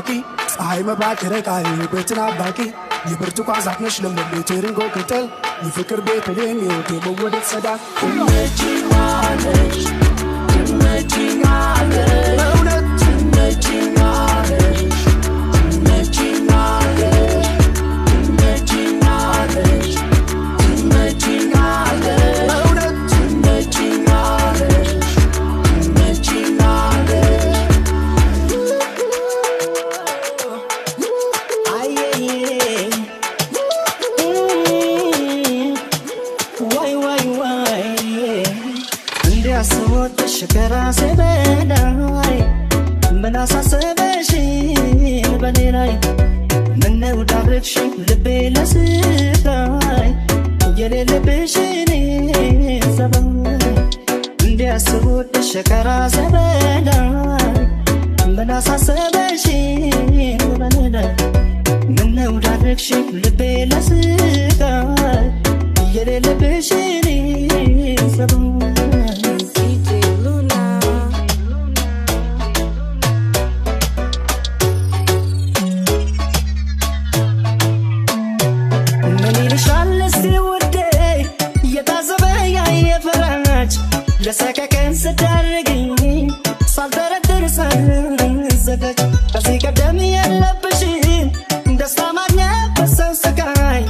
Baki, I'm a back at a guy, better not Baki. You better pass that national military go tell. You figure better than you to move with it, Sada. شكرا سبداي من أساسبشي بنيراي من وداركش لبي لسكاي يلي لبشيني سباي عندي أسود شكرا سبداي من أساسبشي بنيراي من وداركش لبي لسكاي يلي لبشيني سباي لسكاكن ستارقيني صالدر الدرسان زدك أزيك دمي اللبشين دستا مغنى بسو سكاي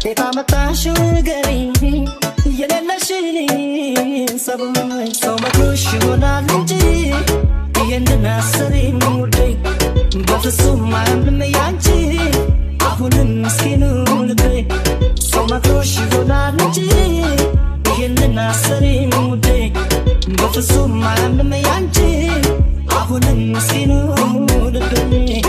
إتا متاشو قريني يللشيني سباي سوما كوشونا لنجي يندنا سرين ودي بفسو معمل ميانجي أهون مسكينو لبي سوما كوشونا لنجي يندنا سرين ودي بفسو معمل ميانجي أهون مسكينو لبي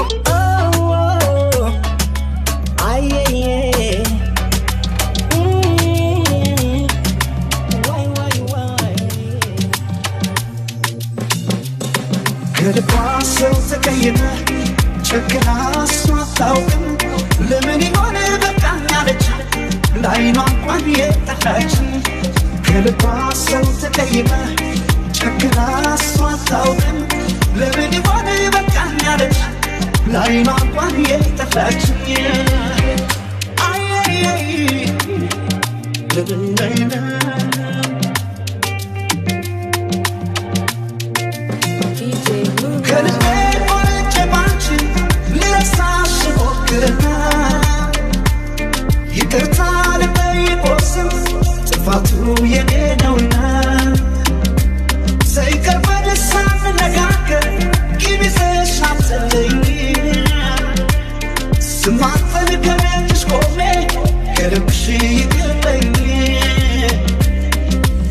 كرباسو تكينا شكنا سوطاوكم لمني وانا بقانا لج لاينا قوانية تحاج كرباسو تكينا شكنا سوطاوكم لمني وانا بقانا لج لاينا قوانية تحاج اي لبنينا يكرتال بيبوسم تفاتو ينينونا سيكر بدسان نقاك كيبي سيشاب سليني سمعتن كمين تشكومي كربشي يقلبيني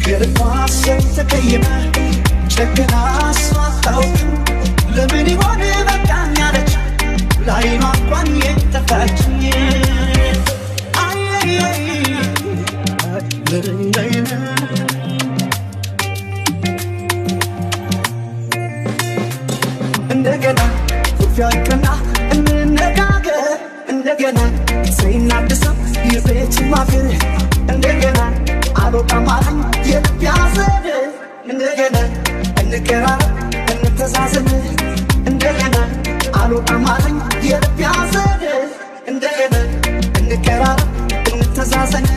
كرباسم تكيما شكنا سوطاوكم لمني واني بكان يالج لاينا قوان يتفاجني እንደገና ፊያከና እንነጋገር እንደገና ሰይናድሰም የቤት ማፍር እንደገና አልወጣም አለኝ የልብ ያዘን እንደገና እንቀራረብ እንተዛዘን እንደገና አልወጣም አለኝ የልብ ያዘን እንደገና እንቀራረብ እንተዛዘን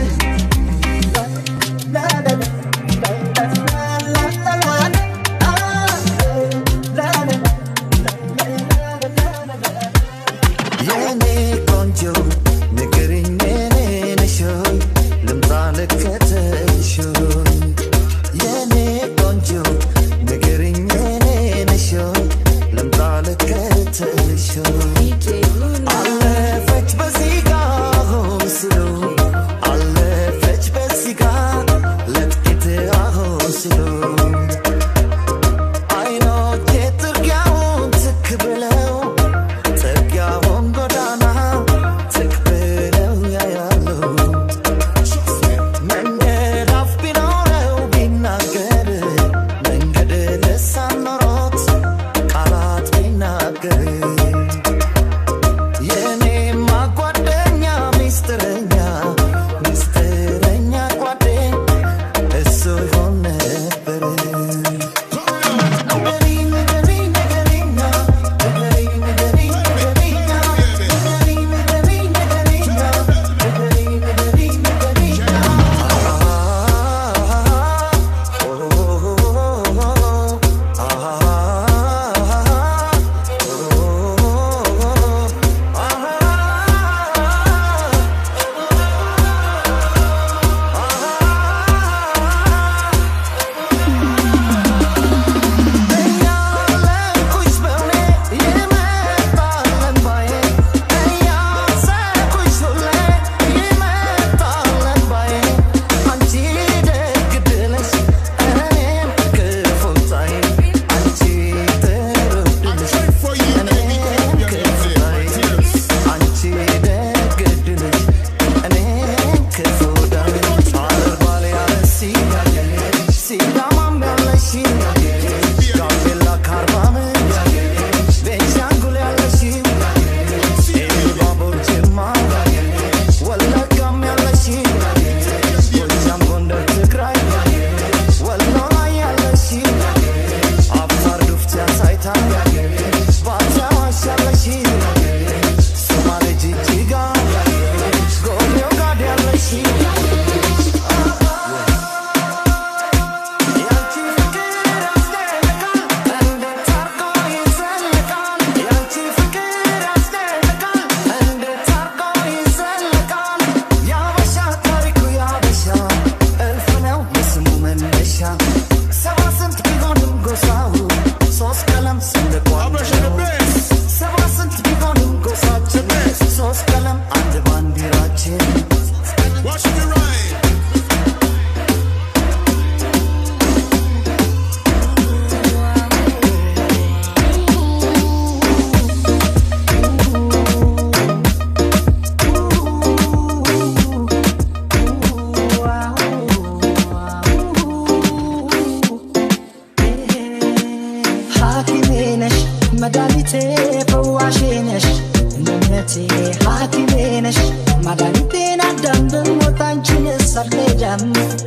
ሐኪሜ ነሽ መድኃኒቴን አዳም ብሞት አንቺን ሳልከዳም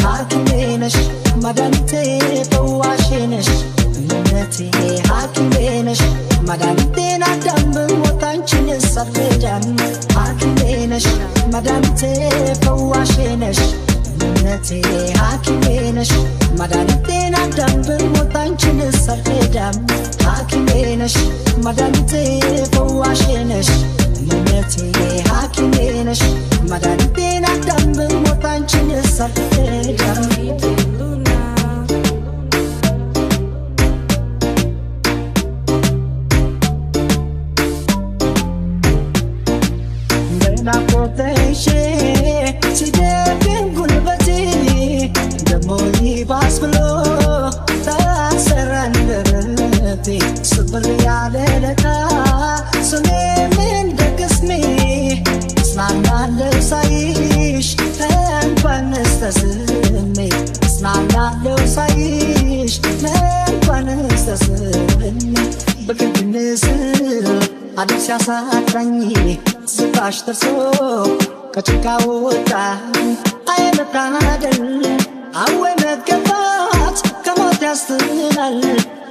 ሐኪሜ ነሽ መድኃኒቴ ፈዋሼ ነሽ እምነቴ ሐኪሜ ነሽ መድኃኒቴን አዳም ብሞት አንቺን ሳልከዳም ሐኪሜ ነሽ መድኃኒቴ ፈዋሼ ነሽ እምነቴ ሐኪሜ ነሽ መድኃኒቴን አዳም ብሞት አንቺን ሳልከዳም ሐኪሜ ነሽ መድኃኒቴ ፈዋሼ ነሽ እምነቴ ሐኪሜ ነሽ መድኃኒቴን አዳም ብሞት አንቺን ሳልከዳም ናፍቆትሽ ሲደክም ጉልበቴ ደሞ ይባስ ብሎ ታሰረ አንደበቴ ስብር ያለ ለታ ስሜም እንደ ቅስሜ እጽናናለሁ ሳይሽ እንኳንስ ተስሜ እጽናናለሁ ሳይሽ እንኳንስ ተስሜ በቅድንስ አዲስ ሲያሳጣኝ ስቃሽ ደርሶ ከጭቃ ወጣኝ አይ መታደል አወይ መገፋት ከሞት ያስጥላል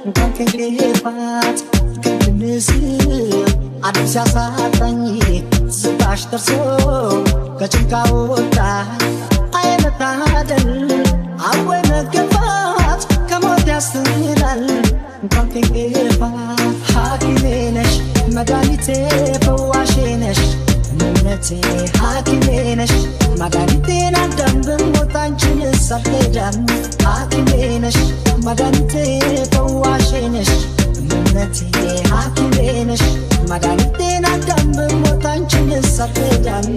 እንኳን ከንጌፋት ከንስ አዲስ ሲያሳጣኝ ስቃሽ ደርሶ ከጭቃ ወጣኝ አይ መታደል አወይ መገፋት ከሞት ያስጥላል እንኳን ከንጌፋት ሐኪሜ ነሽ መድኃኒቴ ፈዋሼ ነሽ እምነቴ ሐኪሜ ነሽ መድኃኒቴን አዳም ብሞት አንቺን ሳልከዳም ሐኪሜ ነሽ መድኃኒቴ ፈዋሼ ነሽ እምነቴ ሐኪሜ ነሽ መድኃኒቴን አዳም ብሞት አንቺን ሳልከዳም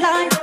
I'm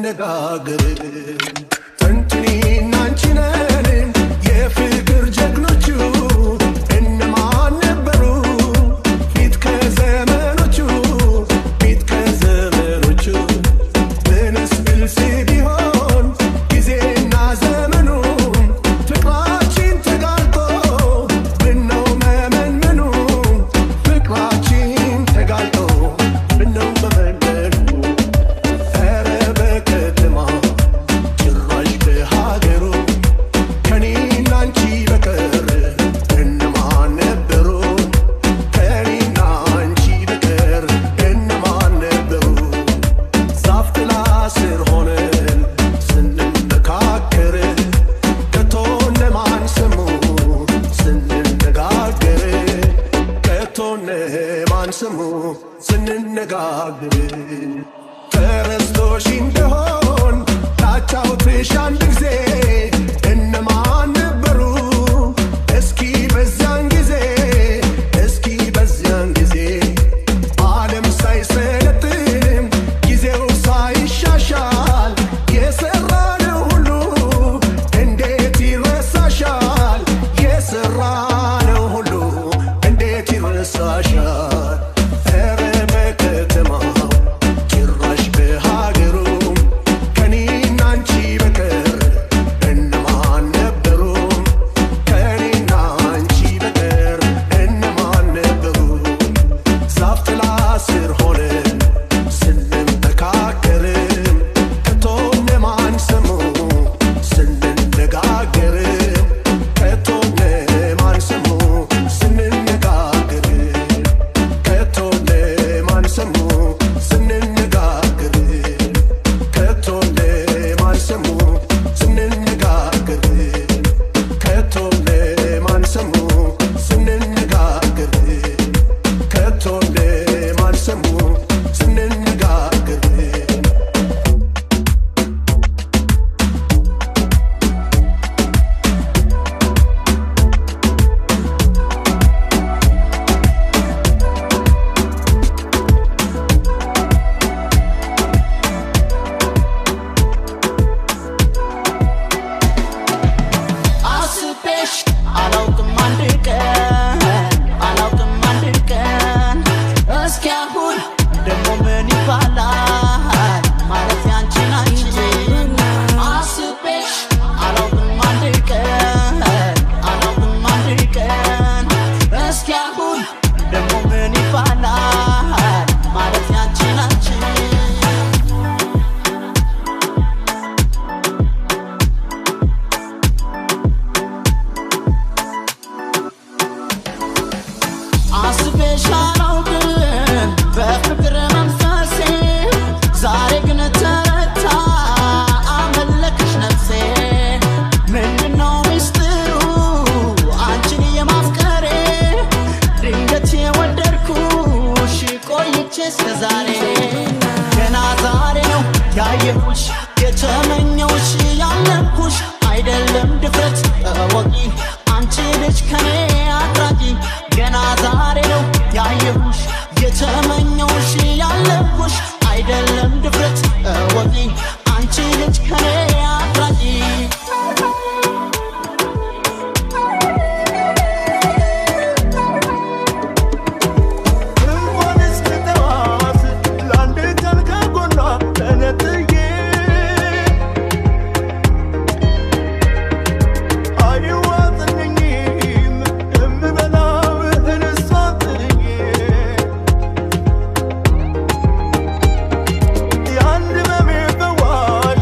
ስንነጋገር ተንትኔና አንቺ ነን የፍቅር ጀግኖቹ እነማን ነበሩ ፊት ከዘመኖቹ ፊት ከዘመኖቹ ምንስ ብልስ ቢሆን ጊዜና ዘመኑ ፍቅራችን ተጋልጦ ምነው መመንመኑ ፍቅራችን ተጋልጦ ምነው መመንመኑ ኧረ በከተማ ጭራሽ በሀገሩ ከኔና አንቺ በቀር እነማን ነበሩ ከኔና አንቺ በቀር እነማን ነበሩ ዛፍ ጥላ ስር ሆነን ስንመካከር ከቶ እነማን ሰሙ ስንነጋገር ከቶ እነማን ሰሙ ስንነጋገር ተረስቶሽ እንደሆን ላጫውትሽ አንድ ጊዜ እነማን ነበሩ እስኪ በዚያን ጊዜ እስኪ በዚያን ጊዜ ዓለም ሳይሰለጥን ጊዜው ሳይሻሻል የሰራነው ሁሉ እንዴት ይረሳሻል የሰራነው ሁሉ እንዴት ይረሳሻል ኧረ በከተማው ጭራሽ በሀገሩ ከኔና አንቺ በቀር እነማን ነበሩ ከኔና አንቺ በቀር እነማን ነበሩ ዛፍ ጥላ ስር ሆነን ስንመካከር ከቶ እነማን ሰሙ ስንነጋገር ከቶ እነማን ሰሙ ስንነጋገር ከቶ እነማን ሰሙ ስንነጋገር ከቶ እነማን ሰሙ ስንነጋገር ከቶ እነማን ሰሙ ስንነጋገር ከቶ እነማን ሰሙ ስንነጋገር አስቤሽ አላውቅም አንድ ቀን አላውቅም አንድ ቀን እስኪ አሁን ደግሞ ምን ይባላል ማለት ያንቺን አንቺ አስቤሽ አላውቅም አንድ ቀን አላውቅም አንድ ቀን እስኪ አሁን ደግሞ ምን ይባላል ማለት ያንቺን አንቺ አስቤሽ አላውቅም በፍቅር መንፈሴ ዛሬ ግን ተረታ አመለክሽ ነፍሴ ምንድነው ሚስጥሩ አንቺን የማፍቀሬ ድንገት የወደድኩሽ ቆይቼ እስከዛሬ ገና ዛሬ ነው ያየሁሽ የተመኘውሽ ያለኩሽ አይደለም ድፍረት እወቂ አንቺ ልጅ ከኔ አድራጊ ገና ዛሬ ነው ያየሁሽ የተመኘውሽ ያለኩሽ አይደለም ድፍረት እወቂ አንቺ ልጅ ከኔ አድራጊ እንኳን እስክተዋት ለአንድ ቀን ከጎኗ ተነጥዬ አይዋጥልኝም የምበላው እህል እሷን ጥዬ የአንድ ህመሜ ፈዋሽ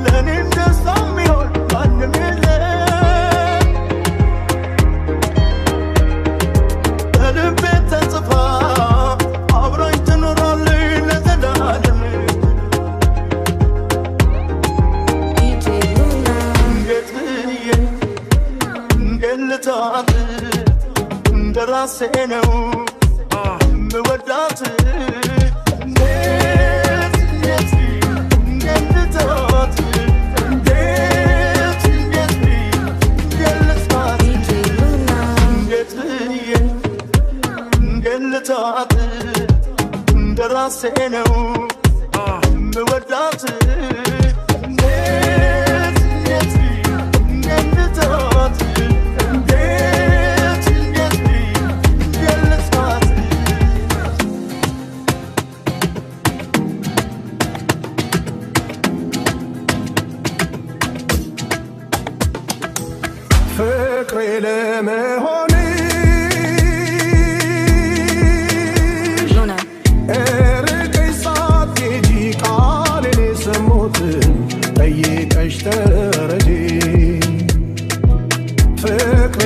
ለእኔ ደስታ የሚሆን ማንም የለም በልቤ ተጽፋ አብራኝ ትኖራለች ለዘላለም እንዴት ብዬ እንገልጣት እንደራሴ ነው ምወዳት እንዴት እንገልጣት እንዴት እንገልጣት እንዴት ብዬ እንገልጣት እንደራሴ ነው ምወዳት ለመሆንሽ እርቀሽ ሳትሄጂ ቃሌን የሰሙትን ጠይቀሽ ተረጂ ፍቅሬ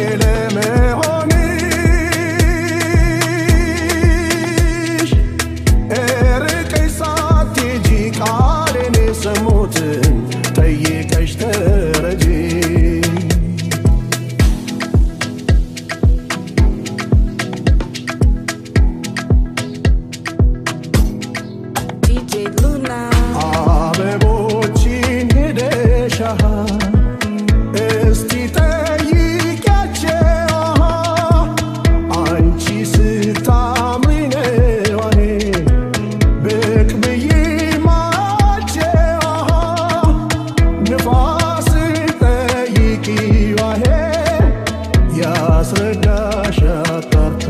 ለመሆንሽ እርቀሽ ሳትሄጂ ቃሌን የሰሙትን ጠይቀሽ ተረጂ አበቦችን ሄደሽ እስቲ ጠይቂያቸው አንቺ ስታምሪ ነው እኔ ብቅ ብዬ ማያቸው ንፋስን ጠይቂው ያስረዳሽ አጣርቶ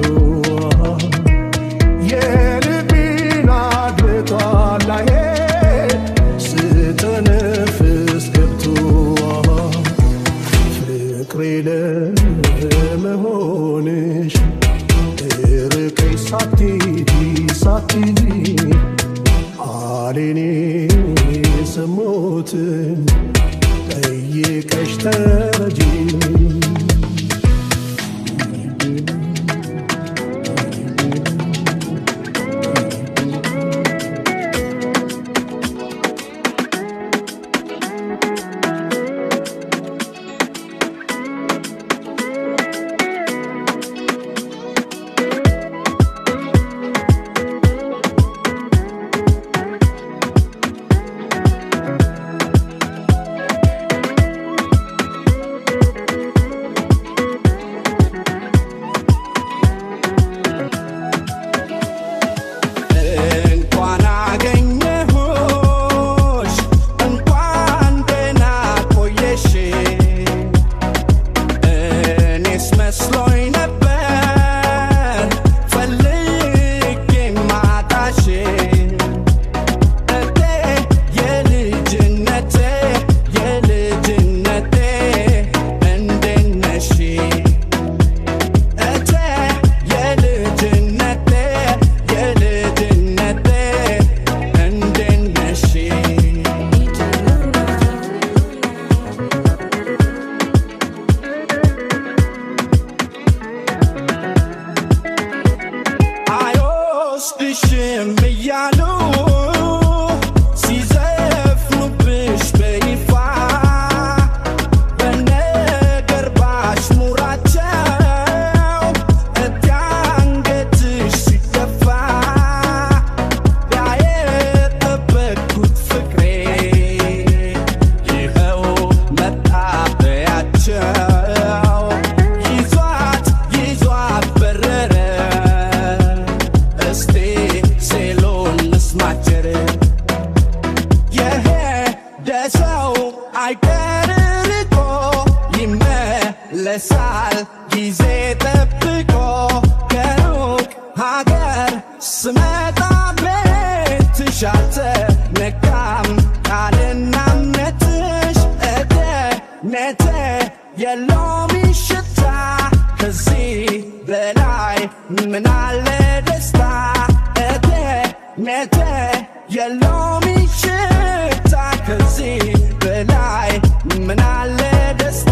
የልቤን አድርቷል ስተነፍስ ገብቶ ፍቅሬ ለመሆንሽ እርቀሽ ሳትሄጂ ቃሌን የሰሙትን ጠይቀሽ ተረጂ ይመለሳል ጊዜ ጠብቆ ከሩቅ ሀገር ስመጣ ቤትሽ አልተነካም ቃልና እምነትሽ እደነቴ የለውም ሽታ ከዚህ በላይ ምን አለ ደስታ እደነቴ የለውም ሽታ ከዚህ በላይ ምን አለ ደስታ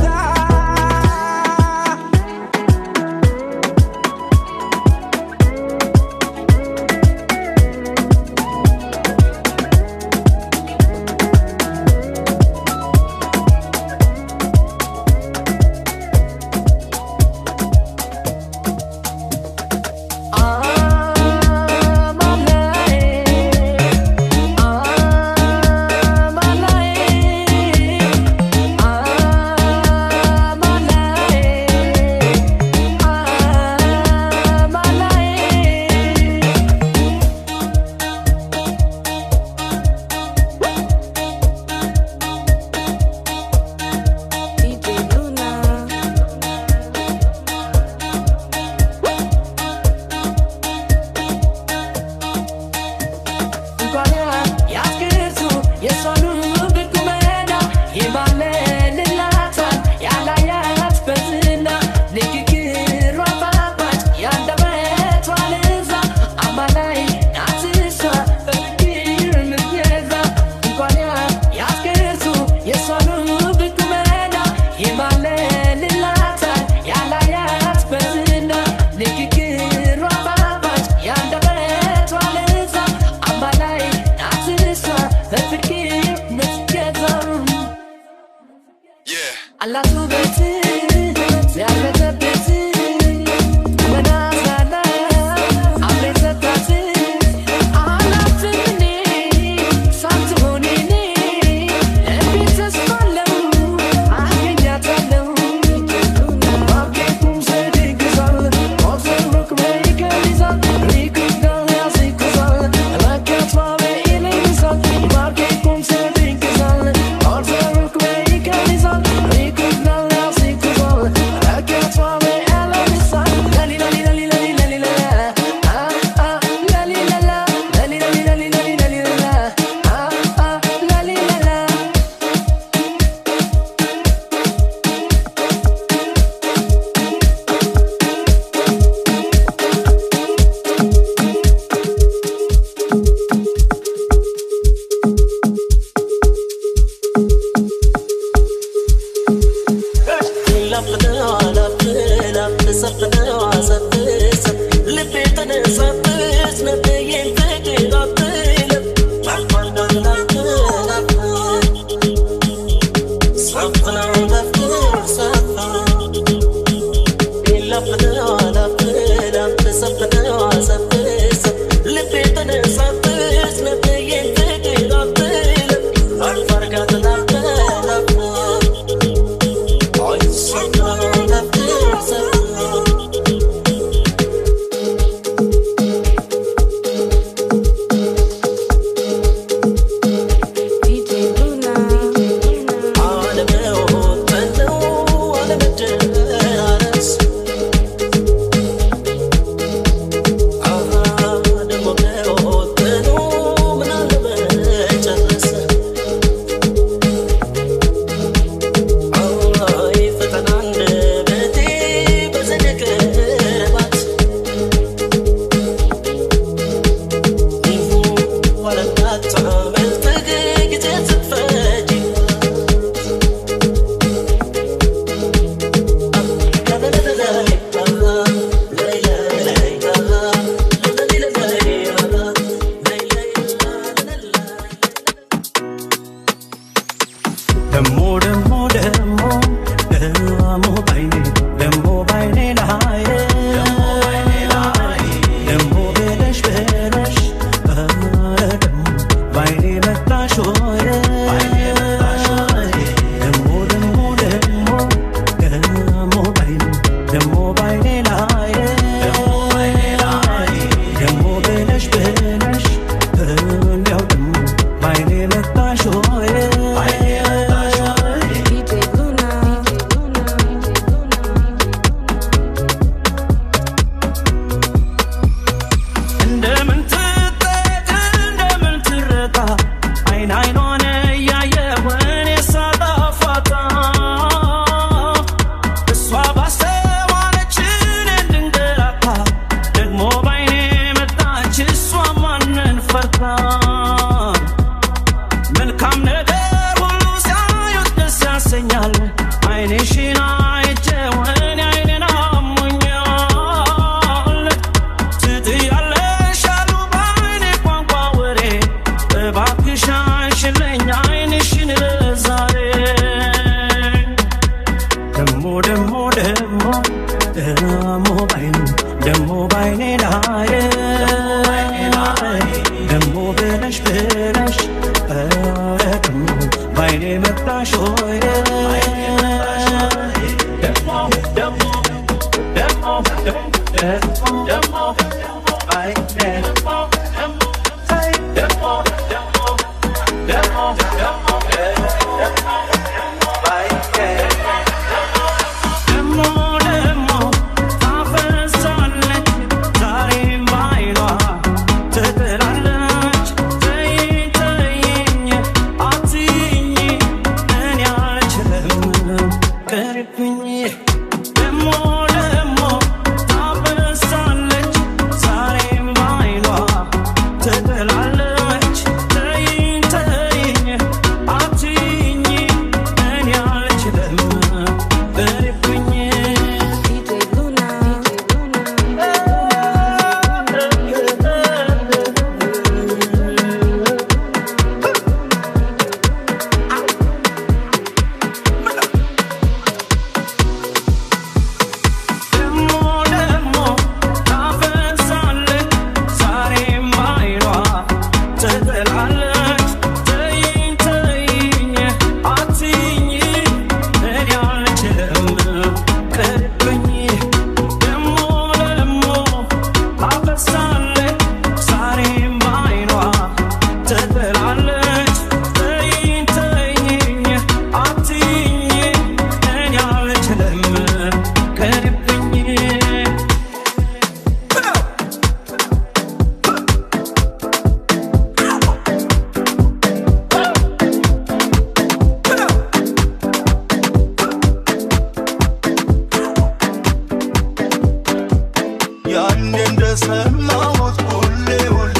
እንደሰማሁት ሁሌ ሁሌ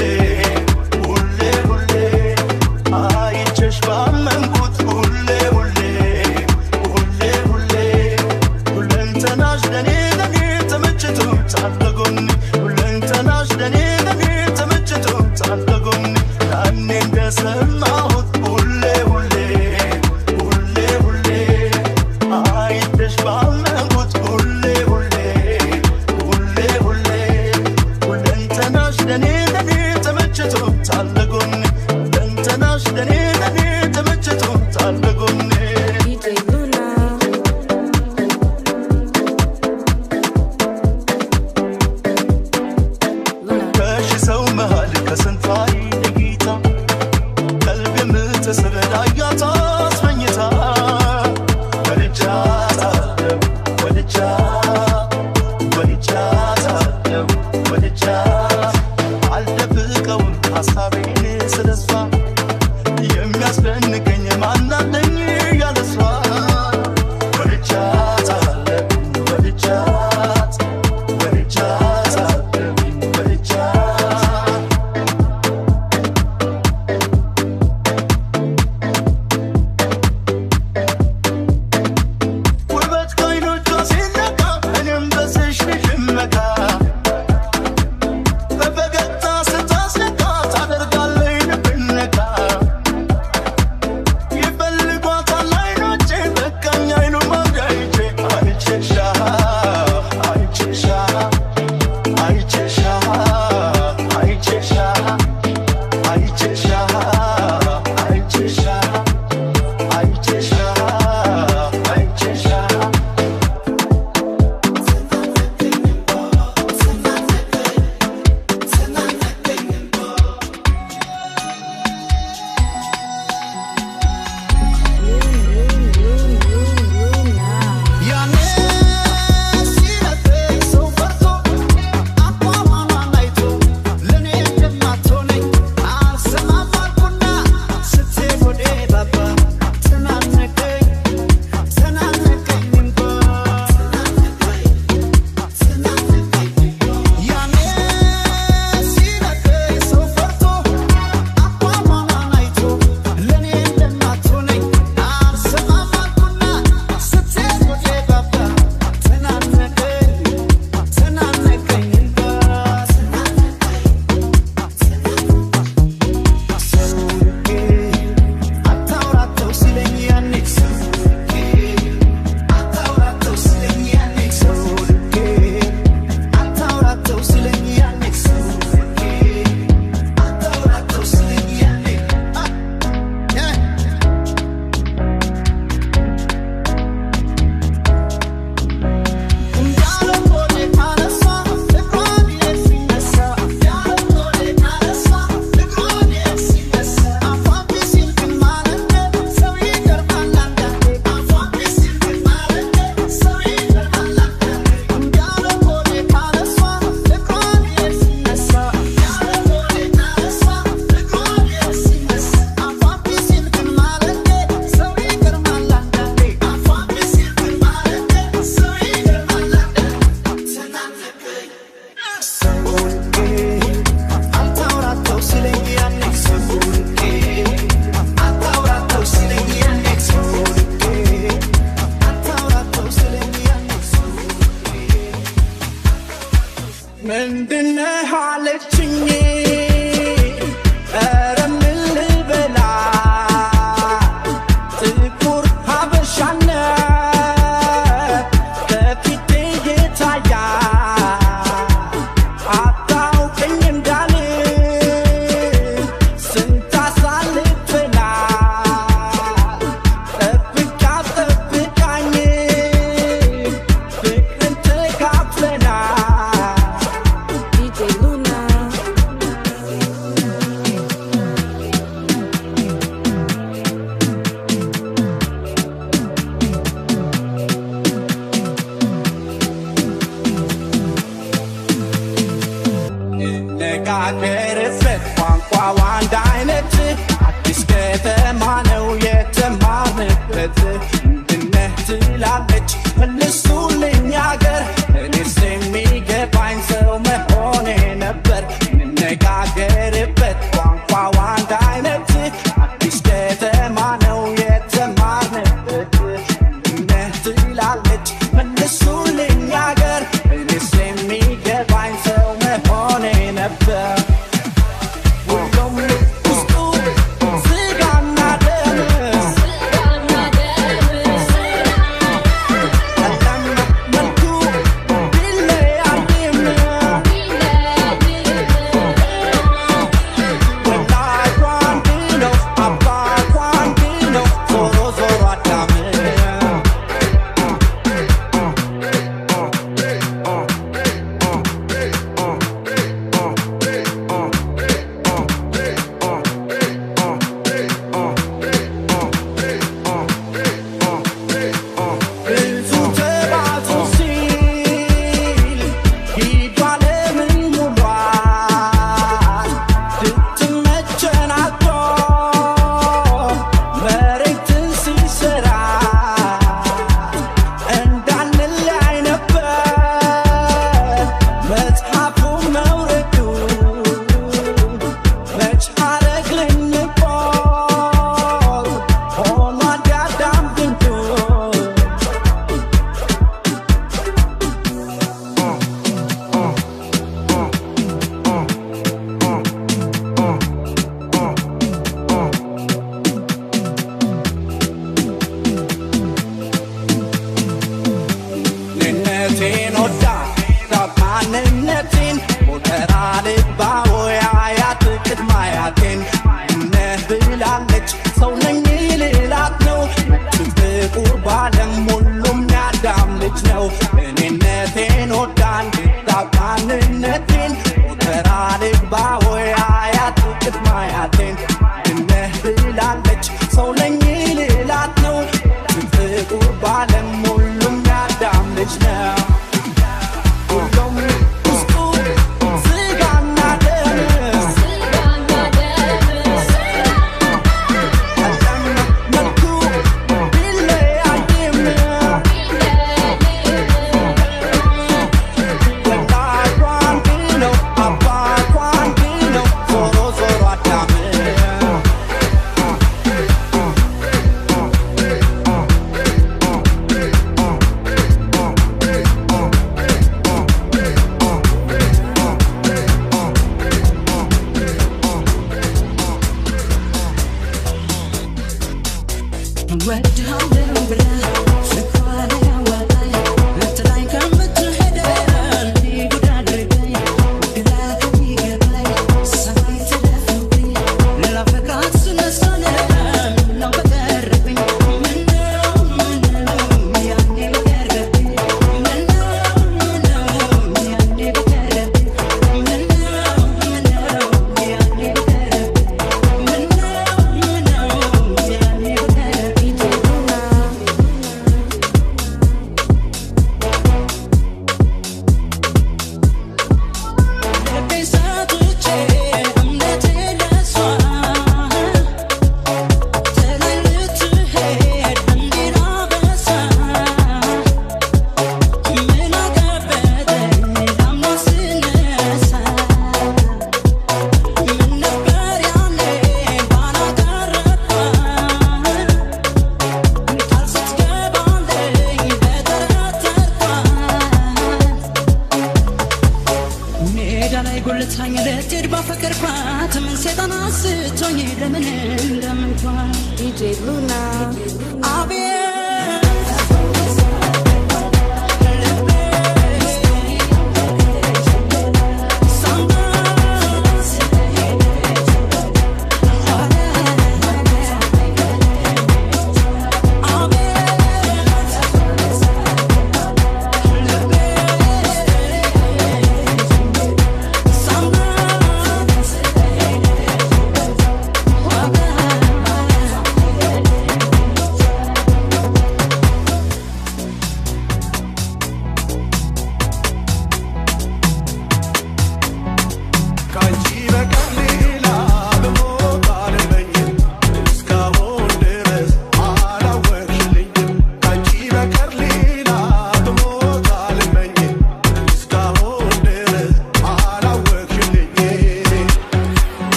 ሁሌ ሁሌ አይቼሽ ባመንኩት ሁሌ ሁሌ ሁሌ ሁሌ ሁለንተናሽ ለኔ ለኔ ተመችቶታል በጎኔ ሁለንተናሽ ለኔ ለኔ ተመችቶታል በጎኔ ያኔ እንደሰማሁት ሁሌ ሁሌ ሁሌ ሁሌ አይቼሽ ባመንኩት ሁሌ ሁሌ ሁሌ ሁሌ ሁለንተናሽ ለኔ ለኔ ተመችቶታል በጎኔ ሁለንተናሽ ለኔ ለኔ ተመችቶታል በጎኔ DJ Luna. Luna. ከሺ ሰው መሃል ከስንት አይን ጌታ ቀልብ የምትስብ ላያት አስመኝታ ወድጃታለሁ ወድጃታለሁ ወድጃት አልደብቀውም ሀሳቤን ስለሷ የሚያስደንቀኝ ማናለኝ ያለሷ ወድጃታለሁ ወድጃት ወድጃታለሁ ወድጃት ውበት ከዓይኖቿ ሲነካ እኔም በስሽ ልመካ በፈገግታ ስታስነካ ታደርጋለች ልብን ነካ ይፈልጓታል ዓይኖቼ በቃኝ አይሉ ማጋይቼ አይቼሻ አይቼሻ አይቼሻ አይቼሻ አይቼሻ አይቼሻ አይቼሻ አይቼሻ Luna. ያኔ ሲለፈኝ ሰው ፈርቶ አቋሟን አይቶ ለኔ እንደማትሆነኝ አልሰማም አልኩና ስትሄድ ወዴ ባባ ተናነቀኝ ተናነቀኝ እንባ ያኔ ሲለፈኝ ሰው ፈርቶ አቋሟን አይቶ ለኔ እንደማትሆነኝ አልሰማም አልኩና ስትሄድ ወዴ ባባ ተናነቀኝ ተናነቀኝ እንባ ሰውቄ አታውራተው ሲለኝ ያኔ ሰውቄ አታውራተው ሲለኝ ያኔ ሰውቄ አታውራተው ሲለኝ ያኔ ሰውቄ አታውራተው ሲለኝ ያኔ እንዳለም ወዴ ካነሳ እግሯን ሲነሳ እንዳለም ወዴ ካነሳ እግሯን ሲነሳ አፏን ቢሲል ግን ማለቴ ሰው ይገርማል አንዳንዴ አፏን ቢሲል ግን ማለቴ ሰው ይገርማል አንዳንዴ እንዳለም ወዴ ካነሳ እግሯን ሲነሳ እንዳለም ወዴ ካነሳ እግሯን ሲነሳ አፏን ቢሲል ግን ማለቴ ሰው ይገርማል አንዳንዴ አፏን ቢሲል ግን ማለቴ ሰው ይገርማል አንዳንዴ ተናነቀኝ ሰውቄ አታውራተው ሲለኝ ያኔ ሰውቄ አታውራተው ሲለኝ ያኔ ሰውቄ አታውራተው ሲለኝ ያኔ ሰውቄ ምንድነህ አለችኝ ኧረ ምን ልበላት ጥቁር ሀበሻነት በፊቴ ይታያል አታውቅኝ እንዳልል ስንት አሳልፈናል ጠብቃኝ ፍቅርን ተካፍለናል DJ Luna. እንነጋገርበት ቋንቋው አንድ አይነት አዲስ ከተማ ነው የተማርንበት ምንድነህ ትላለች መልሱልኝ አገር እኔስ የሚገባኝ ሰው መሆኔ ነው እኔነቴን ወዳን ታውቃንነቴን ተራ ልግባ ወይ አያት ቅድመ አያቴን ድነህ ብላለች ሰው ነኝ ልላት ነው ፍቅር ባለም ሁሉም ያዳም ልጅ ነው ሁሉም ውስጡ ስጋና ደም መልኩ ቢለያይም ወላጇ አንድ ነው አባቷ አንድ ነው ዞሮ ዞሮ አዳም DJ Luna.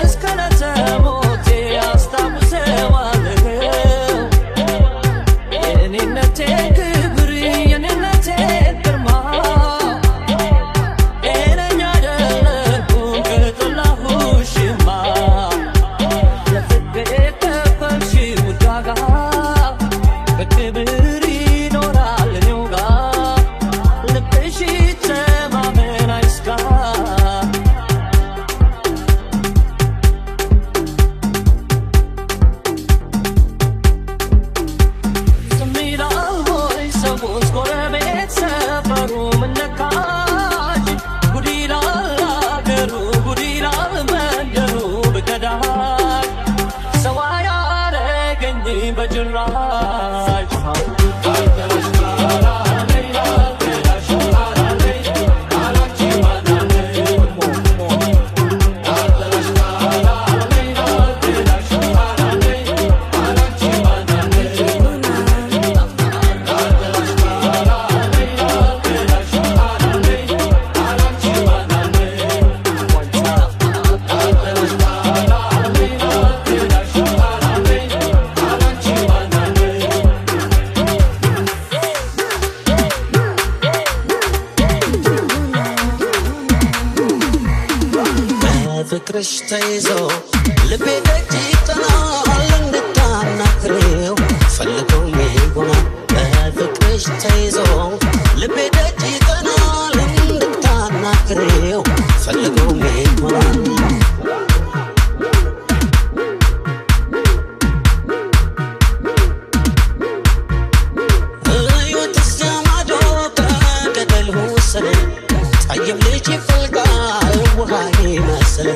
እስከ በፍቅርሽ ተይዞ ልቤ ደጅ ይጠናል እንድታናግሬው ፈልጎኝ ይሆናል በፍቅርሽ ተይዞ ልቤ ደጅ ይጠናል እንድታናግሬው ፈልጎኝ ይሆናል طيب ليجي في القلب وهاي مثلا